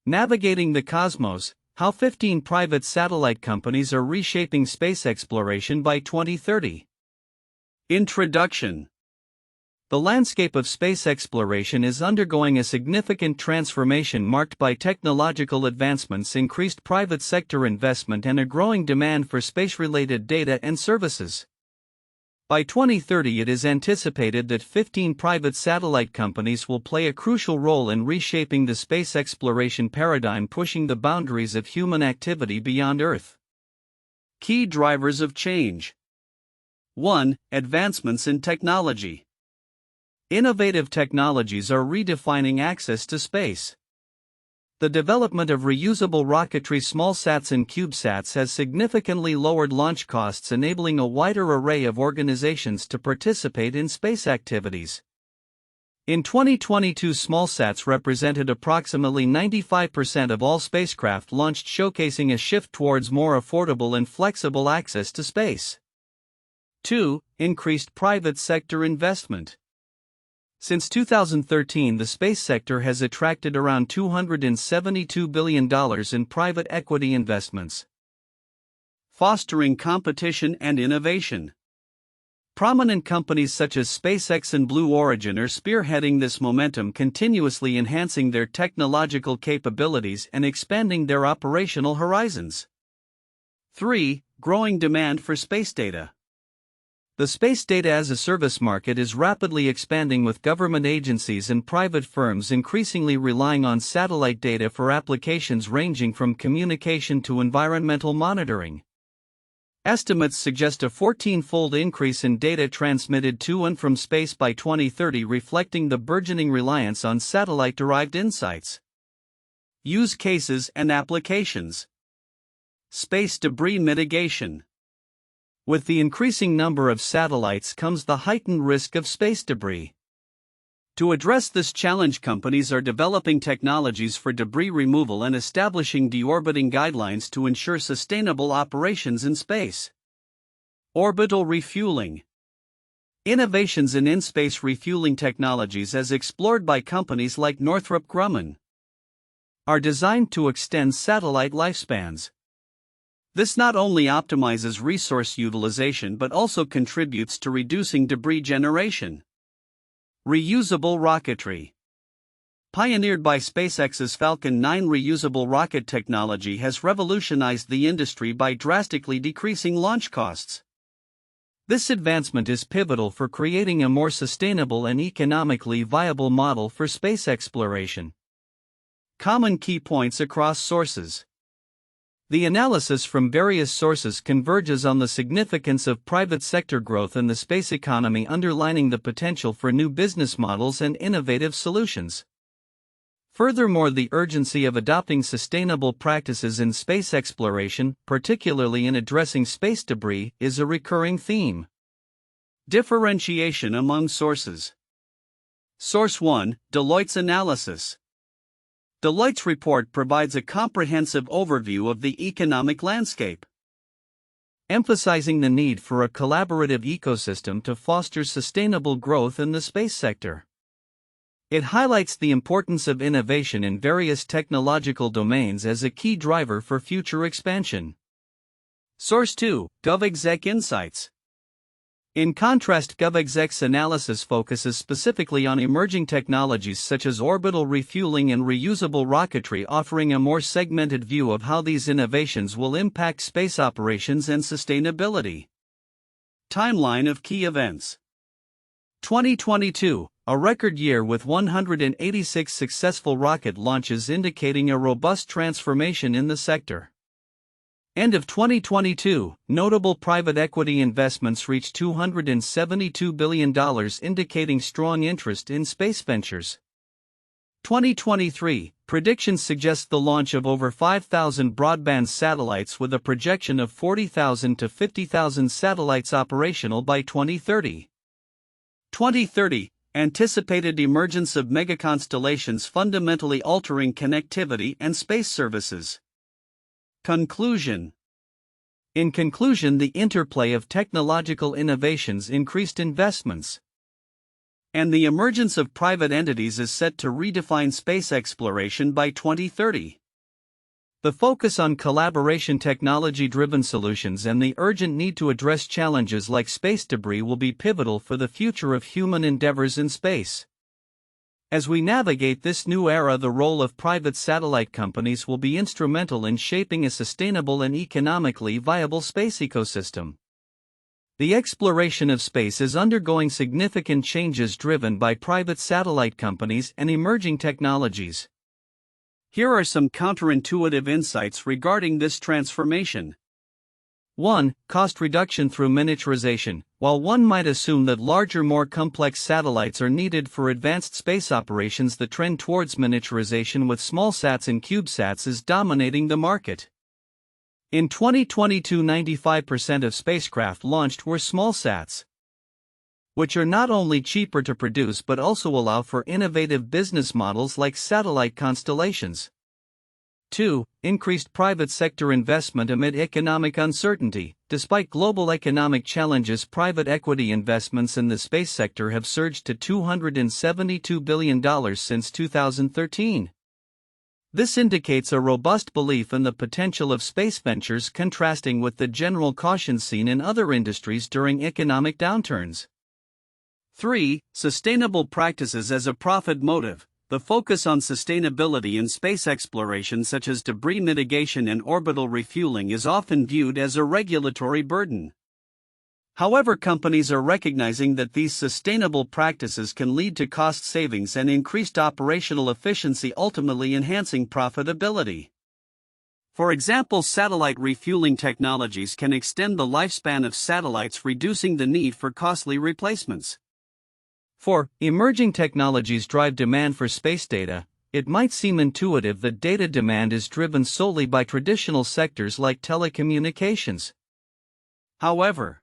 Navigating the Cosmos: How 15 Private Satellite Companies Are Reshaping Space Exploration by 2030. Introduction. The landscape of space exploration is undergoing a significant transformation marked by technological advancements, increased private sector investment, and a growing demand for space-related data and services. By 2030, it is anticipated that 15 private satellite companies will play a crucial role in reshaping the space exploration paradigm, pushing the boundaries of human activity beyond Earth. Key drivers of change. 1. Advancements in technology. Innovative technologies are redefining access to space. The development of reusable rocketry, SmallSats and CubeSats, has significantly lowered launch costs, enabling a wider array of organizations to participate in space activities. In 2022, SmallSats represented approximately 95% of all spacecraft launched, showcasing a shift towards more affordable and flexible access to space. 2. Increased private sector investment. Since 2013, the space sector has attracted around $272 billion in private equity investments, fostering competition and innovation. Prominent companies such as SpaceX and Blue Origin are spearheading this momentum, continuously enhancing their technological capabilities and expanding their operational horizons. 3. Growing demand for space data. The space data as a service market is rapidly expanding, with government agencies and private firms increasingly relying on satellite data for applications ranging from communication to environmental monitoring. Estimates suggest a 14-fold increase in data transmitted to and from space by 2030, reflecting the burgeoning reliance on satellite-derived insights. Use cases and applications. Space debris mitigation. With the increasing number of satellites comes the heightened risk of space debris. To address this challenge, companies are developing technologies for debris removal and establishing deorbiting guidelines to ensure sustainable operations in space. Orbital refueling. Innovations in in-space refueling technologies, as explored by companies like Northrop Grumman, are designed to extend satellite lifespans. This not only optimizes resource utilization but also contributes to reducing debris generation. Reusable rocketry. Pioneered by SpaceX's Falcon 9, reusable rocket technology has revolutionized the industry by drastically decreasing launch costs. This advancement is pivotal for creating a more sustainable and economically viable model for space exploration. Common key points across sources. The analysis from various sources converges on the significance of private sector growth in the space economy, underlining the potential for new business models and innovative solutions. Furthermore, the urgency of adopting sustainable practices in space exploration, particularly in addressing space debris, is a recurring theme. Differentiation among sources. Source 1: Deloitte's analysis. Deloitte's report provides a comprehensive overview of the economic landscape, emphasizing the need for a collaborative ecosystem to foster sustainable growth in the space sector. It highlights the importance of innovation in various technological domains as a key driver for future expansion. Source 2: GovExec Insights. In contrast, GovExec's analysis focuses specifically on emerging technologies such as orbital refueling and reusable rocketry, offering a more segmented view of how these innovations will impact space operations and sustainability. Timeline of key events. 2022, a record year with 186 successful rocket launches, indicating a robust transformation in the sector. End of 2022, notable private equity investments reached $272 billion, indicating strong interest in space ventures. 2023, predictions suggest the launch of over 5,000 broadband satellites, with a projection of 40,000 to 50,000 satellites operational by 2030. 2030, anticipated emergence of mega-constellations fundamentally altering connectivity and space services. Conclusion. In conclusion, the interplay of technological innovations, increased investments, And the emergence of private entities is set to redefine space exploration by 2030. The focus on collaboration, technology-driven solutions, and the urgent need to address challenges like space debris will be pivotal for the future of human endeavors in space. As we navigate this new era, the role of private satellite companies will be instrumental in shaping a sustainable and economically viable space ecosystem. The exploration of space is undergoing significant changes driven by private satellite companies and emerging technologies. Here are some counterintuitive insights regarding this transformation. 1. Cost reduction through miniaturization. While one might assume that larger, more complex satellites are needed for advanced space operations, the trend towards miniaturization with SmallSats and CubeSats is dominating the market. In 2022, 95% of spacecraft launched were SmallSats, which are not only cheaper to produce but also allow for innovative business models like satellite constellations. 2. Increased private sector investment amid economic uncertainty. Despite global economic challenges, private equity investments in the space sector have surged to $272 billion since 2013. This indicates a robust belief in the potential of space ventures, contrasting with the general caution seen in other industries during economic downturns. 3. Sustainable practices as a profit motive. The focus on sustainability in space exploration, such as debris mitigation and orbital refueling, is often viewed as a regulatory burden. However, companies are recognizing that these sustainable practices can lead to cost savings and increased operational efficiency, ultimately enhancing profitability. For example, satellite refueling technologies can extend the lifespan of satellites, reducing the need for costly replacements. 4. Emerging technologies drive demand for space data. It might seem intuitive that data demand is driven solely by traditional sectors like telecommunications. However,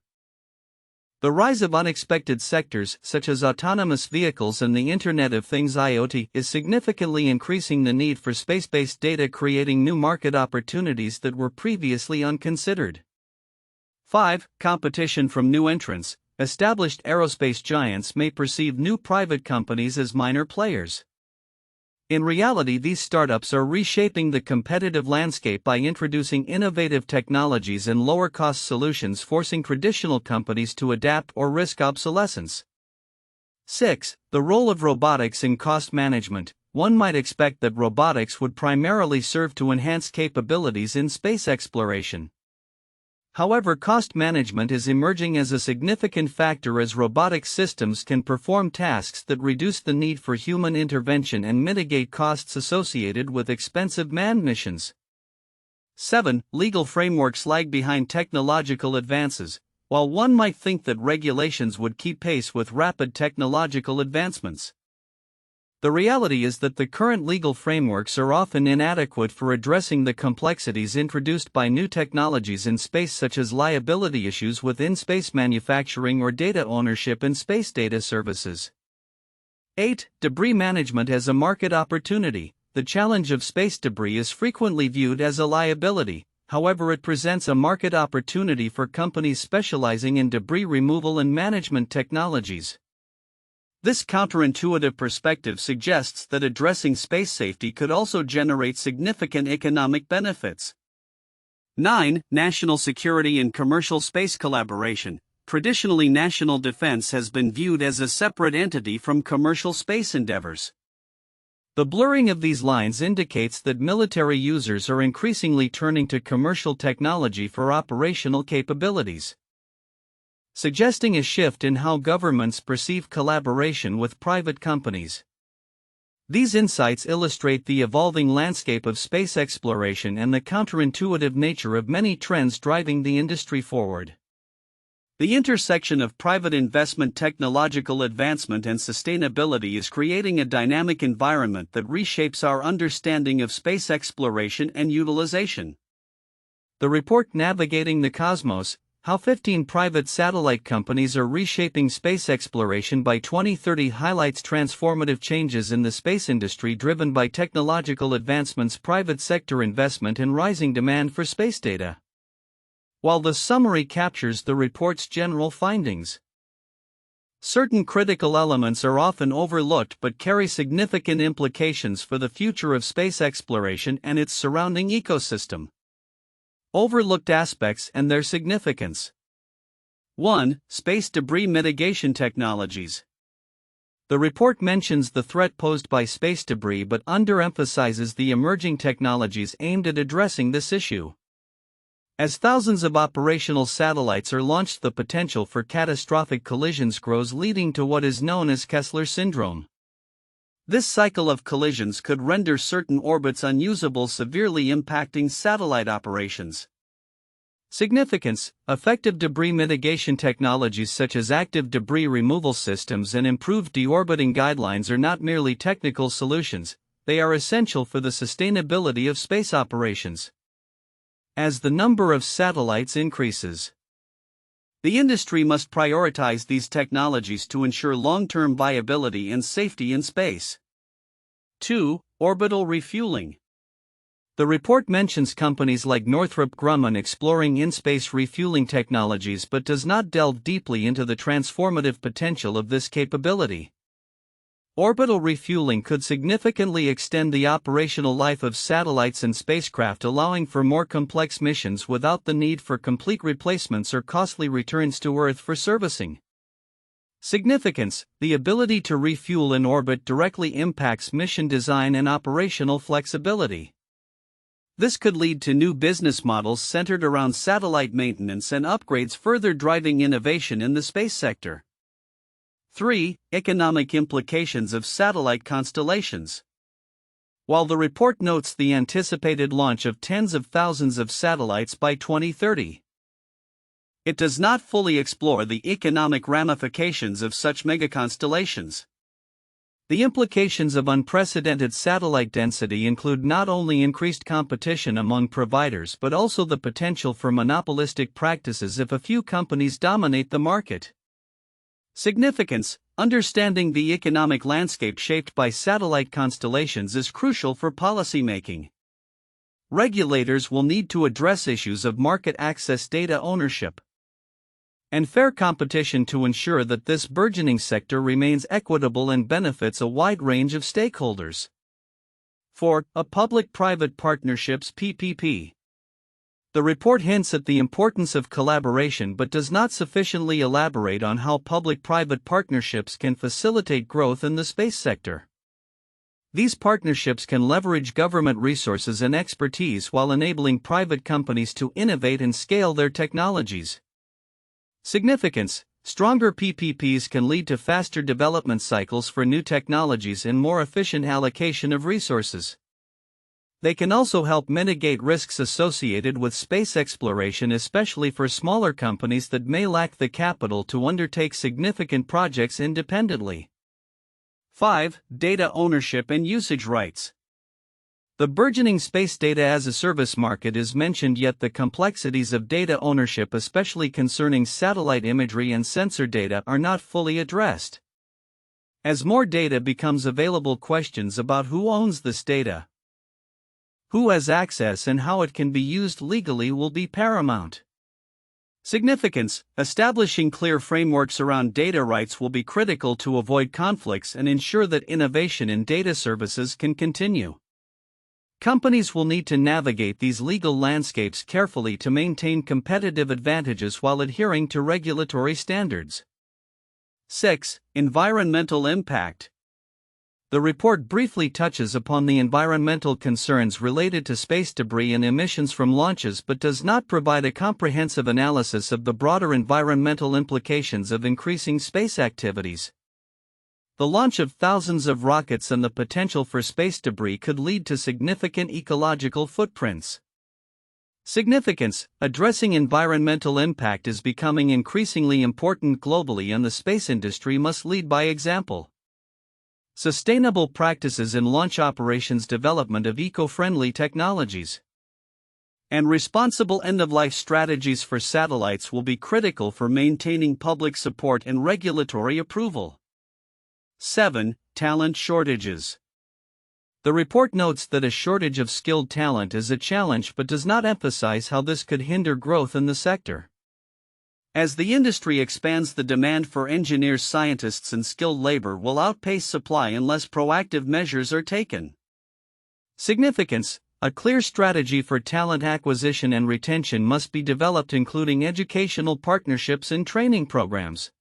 the rise of unexpected sectors, such as autonomous vehicles and the Internet of Things (IoT), is significantly increasing the need for space-based data, creating new market opportunities that were previously unconsidered. 5. Competition from new entrants. Established aerospace giants may perceive new private companies as minor players. In reality, these startups are reshaping the competitive landscape by introducing innovative technologies and lower-cost solutions, forcing traditional companies to adapt or risk obsolescence. 6. The role of robotics in cost management. One might expect that robotics would primarily serve to enhance capabilities in space exploration. However, cost management is emerging as a significant factor, as robotic systems can perform tasks that reduce the need for human intervention and mitigate costs associated with expensive manned missions. 7. Legal frameworks lag behind technological advances. While one might think that regulations would keep pace with rapid technological advancements, the reality is that the current legal frameworks are often inadequate for addressing the complexities introduced by new technologies in space, such as liability issues within space manufacturing or data ownership in space data services. 8. Debris management as a market opportunity. The challenge of space debris is frequently viewed as a liability. However, it presents a market opportunity for companies specializing in debris removal and management technologies. This counterintuitive perspective suggests that addressing space safety could also generate significant economic benefits. 9. National security and commercial space collaboration. Traditionally, national defense has been viewed as a separate entity from commercial space endeavors. The blurring of these lines indicates that military users are increasingly turning to commercial technology for operational capabilities, suggesting a shift in how governments perceive collaboration with private companies. These insights illustrate the evolving landscape of space exploration and the counterintuitive nature of many trends driving the industry forward. The intersection of private investment, technological advancement, and sustainability is creating a dynamic environment that reshapes our understanding of space exploration and utilization. The report Navigating the Cosmos: How 15 Private Satellite Companies Are Reshaping Space Exploration by 2030 highlights transformative changes in the space industry driven by technological advancements, private sector investment, and rising demand for space data. While the summary captures the report's general findings, Certain critical elements are often overlooked but carry significant implications for the future of space exploration and its surrounding ecosystem. Overlooked aspects and their significance. 1. Space debris mitigation technologies. The report mentions the threat posed by space debris but underemphasizes the emerging technologies aimed at addressing this issue. As thousands of operational satellites are launched, the potential for catastrophic collisions grows, leading to what is known as Kessler syndrome. This cycle of collisions could render certain orbits unusable, severely impacting satellite operations. Significance: effective debris mitigation technologies such as active debris removal systems and improved deorbiting guidelines are not merely technical solutions, they are essential for the sustainability of space operations. As the number of satellites increases, the industry must prioritize these technologies to ensure long-term viability and safety in space. 2. Orbital refueling. The report mentions companies like Northrop Grumman exploring in-space refueling technologies but does not delve deeply into the transformative potential of this capability. Orbital refueling could significantly extend the operational life of satellites and spacecraft, allowing for more complex missions without the need for complete replacements or costly returns to Earth for servicing. Significance: the ability to refuel in orbit directly impacts mission design and operational flexibility. This could lead to new business models centered around satellite maintenance and upgrades, further driving innovation in the space sector. 3. Economic implications of satellite constellations. While the report notes the anticipated launch of tens of thousands of satellites by 2030, it does not fully explore the economic ramifications of such mega-constellations. The implications of unprecedented satellite density include not only increased competition among providers but also the potential for monopolistic practices if a few companies dominate the market. Significance: understanding the economic landscape shaped by satellite constellations is crucial for policymaking. Regulators will need to address issues of market access, data ownership, and fair competition to ensure that this burgeoning sector remains equitable and benefits a wide range of stakeholders. 4. Public-private partnerships (PPP). The report hints at the importance of collaboration but does not sufficiently elaborate on how public-private partnerships can facilitate growth in the space sector. These partnerships can leverage government resources and expertise while enabling private companies to innovate and scale their technologies. Significance: stronger PPPs can lead to faster development cycles for new technologies and more efficient allocation of resources. They can also help mitigate risks associated with space exploration, especially for smaller companies that may lack the capital to undertake significant projects independently. 5. Data ownership and usage rights. The burgeoning space data as a service market is mentioned, yet the complexities of data ownership, especially concerning satellite imagery and sensor data, are not fully addressed. As more data becomes available, questions about who owns this data, who has access, and how it can be used legally will be paramount. Significance: establishing clear frameworks around data rights will be critical to avoid conflicts and ensure that innovation in data services can continue. Companies will need to navigate these legal landscapes carefully to maintain competitive advantages while adhering to regulatory standards. 6. Environmental impact. The report briefly touches upon the environmental concerns related to space debris and emissions from launches but does not provide a comprehensive analysis of the broader environmental implications of increasing space activities. The launch of thousands of rockets and the potential for space debris could lead to significant ecological footprints. Significance: addressing environmental impact is becoming increasingly important globally, and the space industry must lead by example. Sustainable practices in launch operations, development of eco-friendly technologies, and responsible end-of-life strategies for satellites will be critical for maintaining public support and regulatory approval. 7. Talent shortages. The report notes that a shortage of skilled talent is a challenge but does not emphasize how this could hinder growth in the sector. As the industry expands, the demand for engineers, scientists, and skilled labor will outpace supply unless proactive measures are taken. Significance: a clear strategy for talent acquisition and retention must be developed, including educational partnerships and training programs.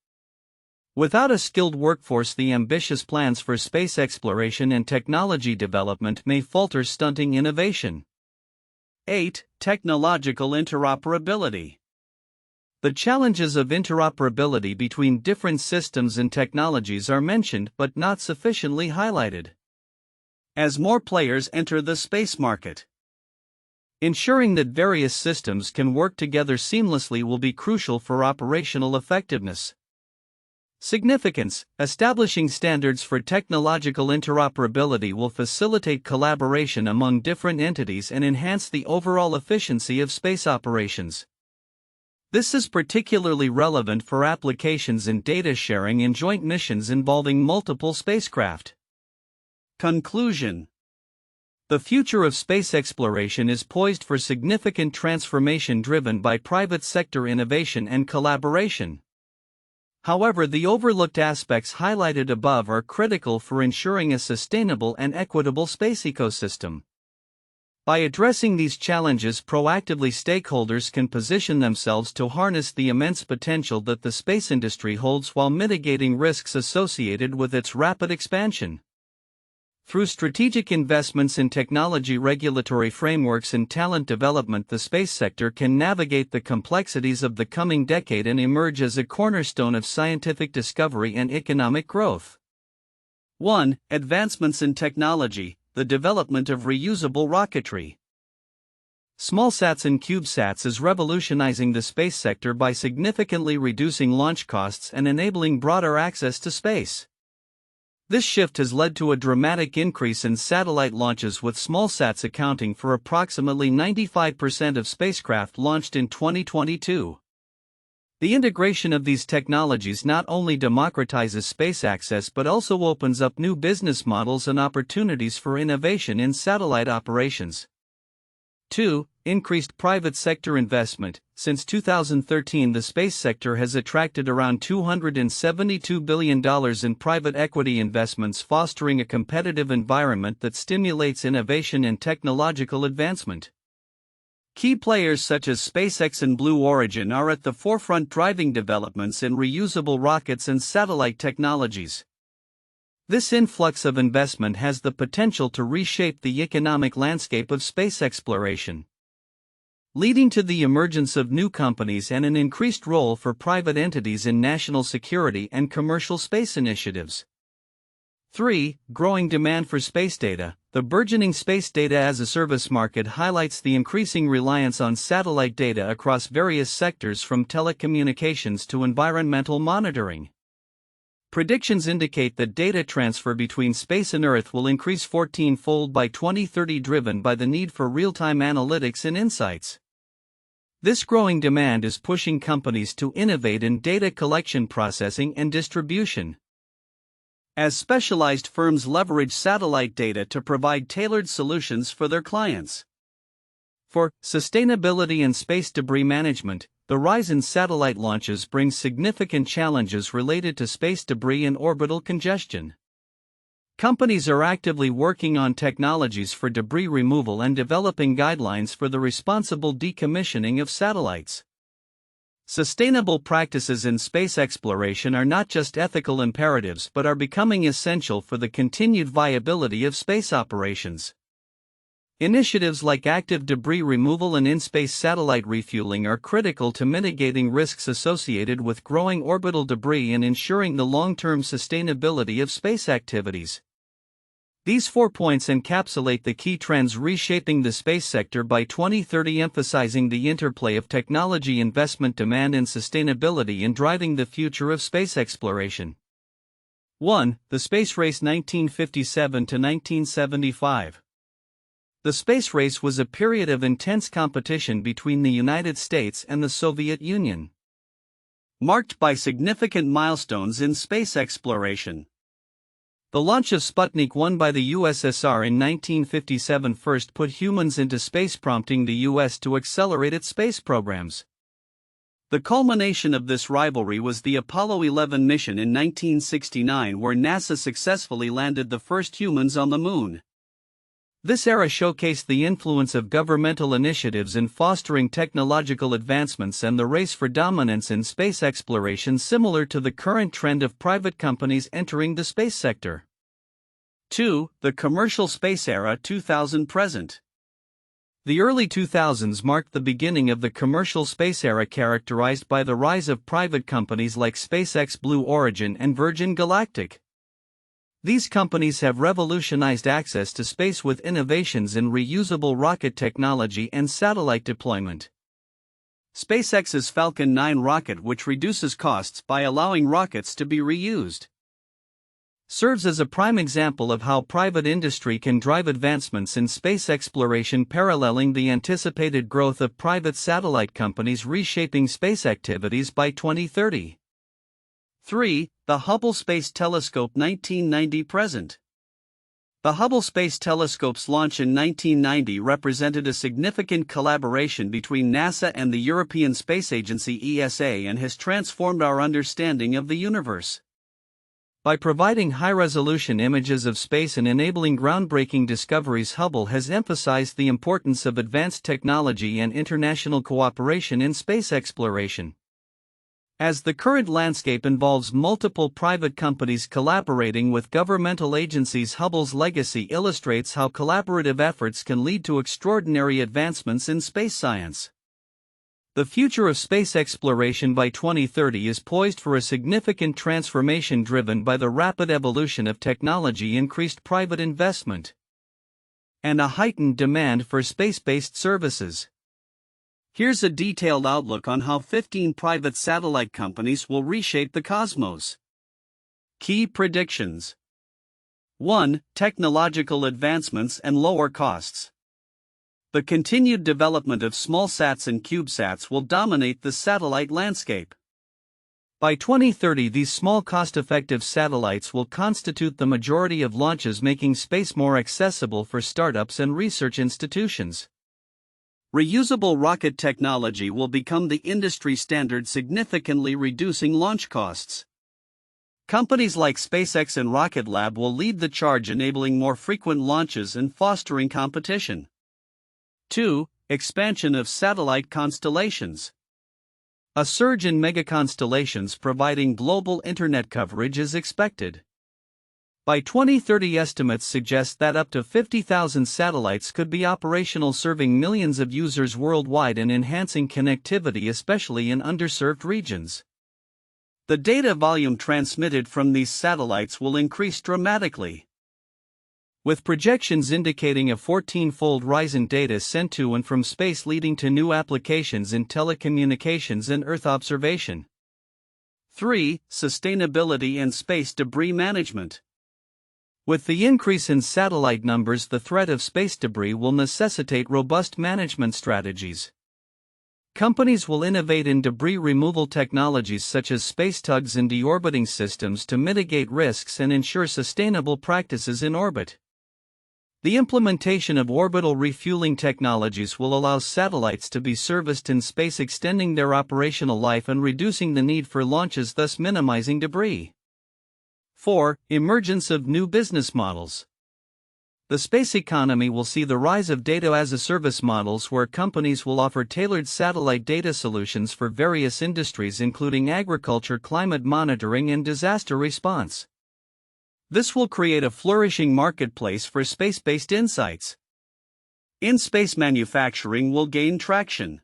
Without a skilled workforce, the ambitious plans for space exploration and technology development may falter, stunting innovation. 8. Technological interoperability. The challenges of interoperability between different systems and technologies are mentioned but not sufficiently highlighted. As more players enter the space market, ensuring that various systems can work together seamlessly will be crucial for operational effectiveness. Significance: establishing standards for technological interoperability will facilitate collaboration among different entities and enhance the overall efficiency of space operations. This is particularly relevant for applications in data sharing and joint missions involving multiple spacecraft. Conclusion: the future of space exploration is poised for significant transformation driven by private sector innovation and collaboration. However, the overlooked aspects highlighted above are critical for ensuring a sustainable and equitable space ecosystem. By addressing these challenges proactively, stakeholders can position themselves to harness the immense potential that the space industry holds while mitigating risks associated with its rapid expansion. Through strategic investments in technology, regulatory frameworks, and talent development, the space sector can navigate the complexities of the coming decade and emerge as a cornerstone of scientific discovery and economic growth. 1. Advancements in technology: the development of reusable rocketry. SmallSats and CubeSats is revolutionizing the space sector by significantly reducing launch costs and enabling broader access to space. This shift has led to a dramatic increase in satellite launches, with SmallSats accounting for approximately 95% of spacecraft launched in 2022. The integration of these technologies not only democratizes space access but also opens up new business models and opportunities for innovation in satellite operations. 2. Increased private sector investment. Since 2013, the space sector has attracted around $272 billion in private equity investments, fostering a competitive environment that stimulates innovation and technological advancement. Key players such as SpaceX and Blue Origin are at the forefront, driving developments in reusable rockets and satellite technologies. This influx of investment has the potential to reshape the economic landscape of space exploration, leading to the emergence of new companies and an increased role for private entities in national security and commercial space initiatives. 3. Growing demand for space data. The burgeoning space data as a service market highlights the increasing reliance on satellite data across various sectors, from telecommunications to environmental monitoring. Predictions indicate that data transfer between space and Earth will increase 14-fold by 2030, driven by the need for real-time analytics and insights. This growing demand is pushing companies to innovate in data collection, processing, and distribution. As specialized firms leverage satellite data to provide tailored solutions for their clients. For sustainability and space debris management, the rise in satellite launches brings significant challenges related to space debris and orbital congestion. Companies are actively working on technologies for debris removal and developing guidelines for the responsible decommissioning of satellites. Sustainable practices in space exploration are not just ethical imperatives but are becoming essential for the continued viability of space operations. Initiatives like active debris removal and in-space satellite refueling are critical to mitigating risks associated with growing orbital debris and ensuring the long-term sustainability of space activities. These 4 points encapsulate the key trends reshaping the space sector by 2030, emphasizing the interplay of technology, investment, demand, and sustainability in driving the future of space exploration. 1. The Space Race 1957 to 1975. The space race was a period of intense competition between the United States and the Soviet Union, marked by significant milestones in space exploration. The launch of Sputnik 1 by the USSR in 1957 first put humans into space, prompting the US to accelerate its space programs. The culmination of this rivalry was the Apollo 11 mission in 1969, where NASA successfully landed the first humans on the Moon. This era showcased the influence of governmental initiatives in fostering technological advancements and the race for dominance in space exploration, similar to the current trend of private companies entering the space sector. 2. The commercial space era 2000-present. The early 2000s marked the beginning of the commercial space era, characterized by the rise of private companies like SpaceX, Blue Origin, and Virgin Galactic. These companies have revolutionized access to space with innovations in reusable rocket technology and satellite deployment. SpaceX's Falcon 9 rocket, which reduces costs by allowing rockets to be reused, serves as a prime example of how private industry can drive advancements in space exploration, paralleling the anticipated growth of private satellite companies reshaping space activities by 2030. 3. The Hubble Space Telescope 1990-present. The Hubble Space Telescope's launch in 1990 represented a significant collaboration between NASA and the European Space Agency (ESA) and has transformed our understanding of the universe. By providing high-resolution images of space and enabling groundbreaking discoveries, Hubble has emphasized the importance of advanced technology and international cooperation in space exploration. As the current landscape involves multiple private companies collaborating with governmental agencies, Hubble's legacy illustrates how collaborative efforts can lead to extraordinary advancements in space science. The future of space exploration by 2030 is poised for a significant transformation driven by the rapid evolution of technology, increased private investment, and a heightened demand for space-based services. Here's a detailed outlook on how 15 private satellite companies will reshape the cosmos. Key predictions. 1. Technological advancements and lower costs. The continued development of SmallSats and CubeSats will dominate the satellite landscape. By 2030, these small, cost-effective satellites will constitute the majority of launches, making space more accessible for startups and research institutions. Reusable rocket technology will become the industry standard, significantly reducing launch costs. Companies like SpaceX and Rocket Lab will lead the charge, enabling more frequent launches and fostering competition. 2. Expansion of satellite constellations. A surge in mega-constellations providing global internet coverage is expected. By 2030, estimates suggest that up to 50,000 satellites could be operational, serving millions of users worldwide and enhancing connectivity, especially in underserved regions. The data volume transmitted from these satellites will increase dramatically, with projections indicating a 14-fold rise in data sent to and from space, leading to new applications in telecommunications and Earth observation. 3. Sustainability and space debris management. With the increase in satellite numbers, the threat of space debris will necessitate robust management strategies. Companies will innovate in debris removal technologies such as space tugs and deorbiting systems to mitigate risks and ensure sustainable practices in orbit. The implementation of orbital refueling technologies will allow satellites to be serviced in space, extending their operational life and reducing the need for launches, thus minimizing debris. 4. Emergence of new business models. The space economy will see the rise of data-as-a-service models, where companies will offer tailored satellite data solutions for various industries, including agriculture, climate monitoring, and disaster response. This will create a flourishing marketplace for space-based insights. In-space manufacturing will gain traction,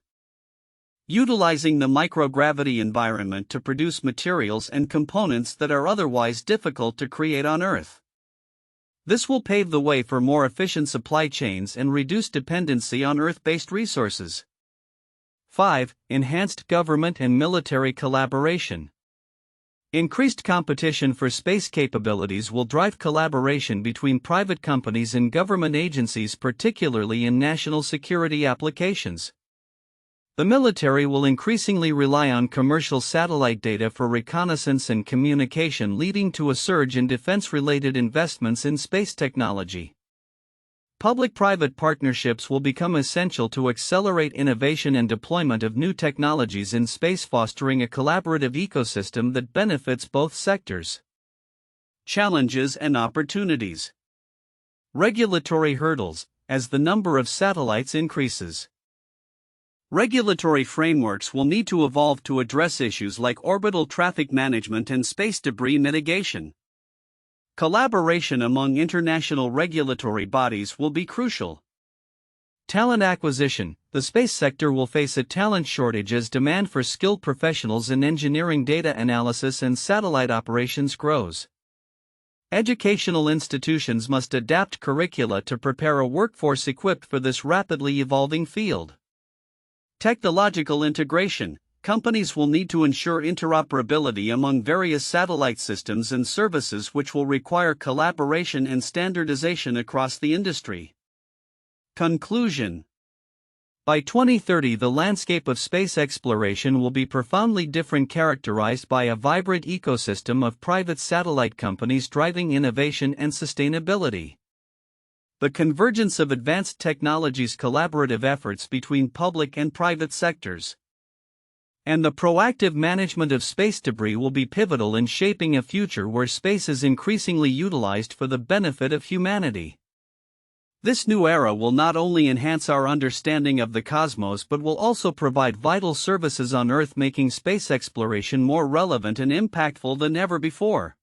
utilizing the microgravity environment to produce materials and components that are otherwise difficult to create on Earth. This will pave the way for more efficient supply chains and reduce dependency on Earth-based resources. 5. Enhanced government and military collaboration. Increased competition for space capabilities will drive collaboration between private companies and government agencies, particularly in national security applications. The military will increasingly rely on commercial satellite data for reconnaissance and communication, leading to a surge in defense-related investments in space technology. Public-private partnerships will become essential to accelerate innovation and deployment of new technologies in space, fostering a collaborative ecosystem that benefits both sectors. Challenges and opportunities. Regulatory hurdles. As the number of satellites increases, regulatory frameworks will need to evolve to address issues like orbital traffic management and space debris mitigation. Collaboration among international regulatory bodies will be crucial. Talent acquisition. The space sector will face a talent shortage as demand for skilled professionals in engineering, data analysis, and satellite operations grows. Educational institutions must adapt curricula to prepare a workforce equipped for this rapidly evolving field. Technological integration. Companies will need to ensure interoperability among various satellite systems and services, which will require collaboration and standardization across the industry. Conclusion. By 2030, the landscape of space exploration will be profoundly different, characterized by a vibrant ecosystem of private satellite companies driving innovation and sustainability. The convergence of advanced technologies, collaborative efforts between public and private sectors, and the proactive management of space debris will be pivotal in shaping a future where space is increasingly utilized for the benefit of humanity. This new era will not only enhance our understanding of the cosmos but will also provide vital services on Earth, making space exploration more relevant and impactful than ever before.